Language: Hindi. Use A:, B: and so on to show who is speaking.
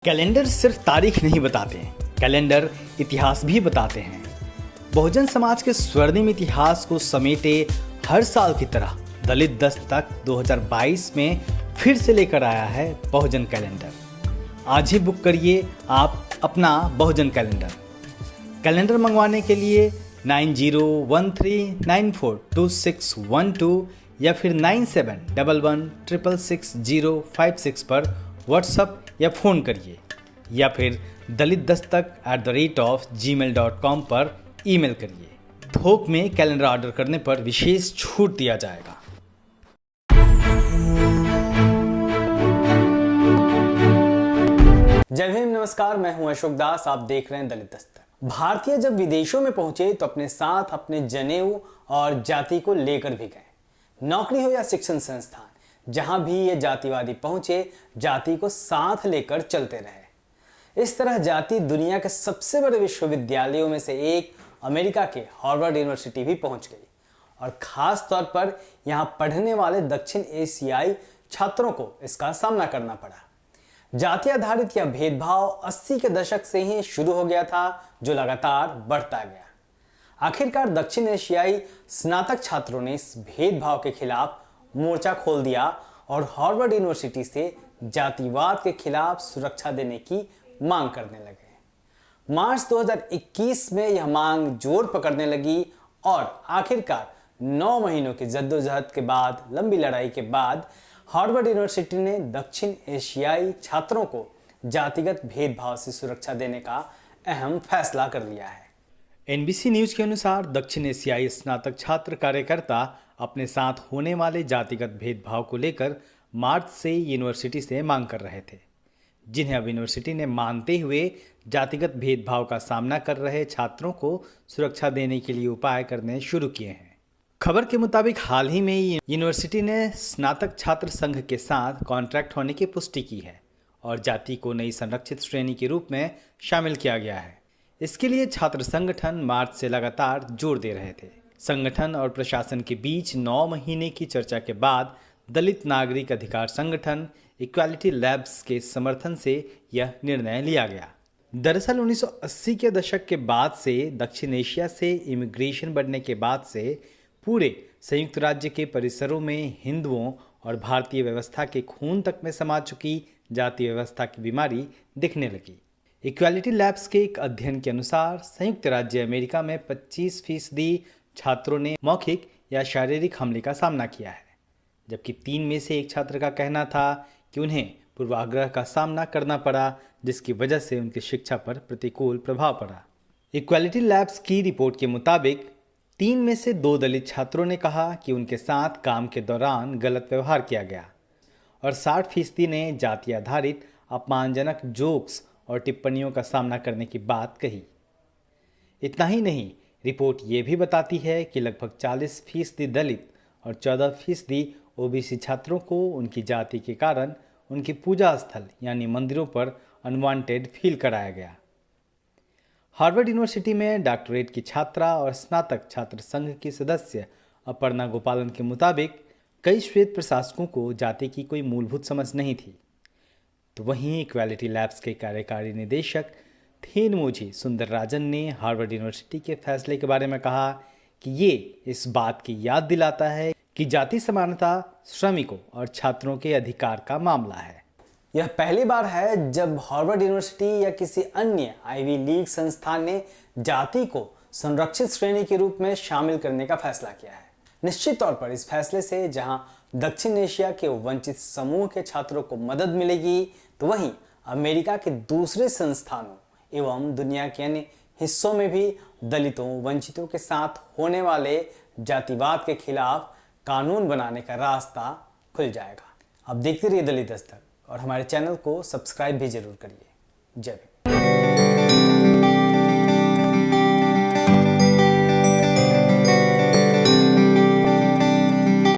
A: कैलेंडर सिर्फ तारीख नहीं बताते हैं, कैलेंडर इतिहास भी बताते हैं। बहुजन समाज के स्वर्णिम इतिहास को समेटे हर साल की तरह दलित दस्तक 2022 में फिर से लेकर आया है बहुजन कैलेंडर। आज ही बुक करिए आप अपना बहुजन कैलेंडर। कैलेंडर मंगवाने के लिए 9013942612 या फिर 9711666056 पर व्हाट्सएप या फ़ोन करिए या फिर dalitdastak@gmail.com पर ईमेल करिए। थोक में कैलेंडर ऑर्डर करने पर विशेष छूट दिया जाएगा।
B: जय हिंद, नमस्कार। मैं हूं अशोक दास, आप देख रहे हैं दलित दस्तक। भारतीय जब विदेशों में पहुंचे तो अपने साथ अपने जनेऊ और जाति को लेकर भी गए। नौकरी हो या शिक्षण संस्थान, जहां भी ये जातिवादी पहुंचे, जाति को साथ लेकर चलते रहे। इस तरह जाति दुनिया के सबसे बड़े विश्वविद्यालयों में से एक अमेरिका के हार्वर्ड यूनिवर्सिटी भी पहुंच गई और खास तौर पर यहां पढ़ने वाले दक्षिण एशियाई छात्रों को इसका सामना करना पड़ा। जाति आधारित यह भेदभाव 80 के दशक से ही शुरू हो गया था, जो लगातार बढ़ता गया। आखिरकार दक्षिण एशियाई स्नातक छात्रों ने इस भेदभाव के खिलाफ मोर्चा खोल दिया और हार्वर्ड यूनिवर्सिटी से जातिवाद के खिलाफ सुरक्षा देने की मांग करने लगे। मार्च 2021 में यह मांग जोर पकड़ने लगी और आखिरकार 9 महीनों की जद्दोजहद के बाद, लंबी लड़ाई के बाद, हार्वर्ड यूनिवर्सिटी ने दक्षिण एशियाई छात्रों को जातिगत भेदभाव से सुरक्षा देने का अहम फैसला कर लिया है।
A: एनबीसी न्यूज के अनुसार दक्षिण एशियाई स्नातक छात्र कार्यकर्ता अपने साथ होने वाले जातिगत भेदभाव को लेकर मार्च से यूनिवर्सिटी से मांग कर रहे थे, जिन्हें अब यूनिवर्सिटी ने मानते हुए जातिगत भेदभाव का सामना कर रहे छात्रों को सुरक्षा देने के लिए उपाय करने शुरू किए हैं। खबर के मुताबिक हाल ही में यूनिवर्सिटी ने स्नातक छात्र संघ के साथ कॉन्ट्रैक्ट होने की पुष्टि की है और जाति को नई संरक्षित श्रेणी के रूप में शामिल किया गया है। इसके लिए छात्र संगठन मार्च से लगातार जोर दे रहे थे। संगठन और प्रशासन के बीच 9 महीने की चर्चा के बाद दलित नागरिक अधिकार संगठन इक्वालिटी लैब्स के समर्थन से यह निर्णय लिया गया। दरअसल 1980 के दशक के बाद से दक्षिण एशिया से इमिग्रेशन बढ़ने के बाद से पूरे संयुक्त राज्य के परिसरों में हिंदुओं और भारतीय व्यवस्था के खून तक में समा चुकी जाति व्यवस्था की बीमारी दिखने लगी। इक्वालिटी लैब्स के एक अध्ययन के अनुसार संयुक्त राज्य अमेरिका में 25% छात्रों ने मौखिक या शारीरिक हमले का सामना किया है, जबकि 3 में से 1 छात्र का कहना था कि उन्हें पूर्वाग्रह का सामना करना पड़ा, जिसकी वजह से उनकी शिक्षा पर प्रतिकूल प्रभाव पड़ा। इक्वालिटी लैब्स की रिपोर्ट के मुताबिक 3 में से 2 दलित छात्रों ने कहा कि उनके साथ काम के दौरान गलत व्यवहार किया गया और 60% ने जाति आधारित अपमानजनक जोक्स और टिप्पणियों का सामना करने की बात कही। इतना ही नहीं, रिपोर्ट ये भी बताती है कि लगभग 40% दलित और 14% ओबीसी छात्रों को उनकी जाति के कारण उनके पूजा स्थल यानी मंदिरों पर अनवांटेड फील कराया गया। हार्वर्ड यूनिवर्सिटी में डॉक्टरेट की छात्रा और स्नातक छात्र संघ की सदस्य अपर्णा गोपालन के मुताबिक कई श्वेत प्रशासकों को जाति की कोई मूलभूत समझ नहीं थी। तो वहीं इक्वालिटी लैब्स के कार्यकारी निदेशक थेनमोझी सुंदरराजन ने हार्वर्ड यूनिवर्सिटी के फैसले के बारे में कहा कि ये इस बात की याद दिलाता है कि जाति समानता श्रमिकों और छात्रों के अधिकार का मामला है।
B: यह पहली बार है जब हार्वर्ड यूनिवर्सिटी या किसी अन्य आईवी लीग संस्थान ने जाति को संरक्षित श्रेणी के रूप में शामिल करने का फैसला किया है। निश्चित तौर पर इस फैसले से जहां दक्षिण एशिया के वंचित समूह के छात्रों को मदद मिलेगी, तो वहीं अमेरिका के दूसरे संस्थानों एवं दुनिया के अन्य हिस्सों में भी दलितों, वंचितों के साथ होने वाले जातिवाद के खिलाफ कानून बनाने का रास्ता खुल जाएगा। अब देखते रहिए दलित दस्तक और हमारे चैनल को सब्सक्राइब भी जरूर करिए। जय हिंद।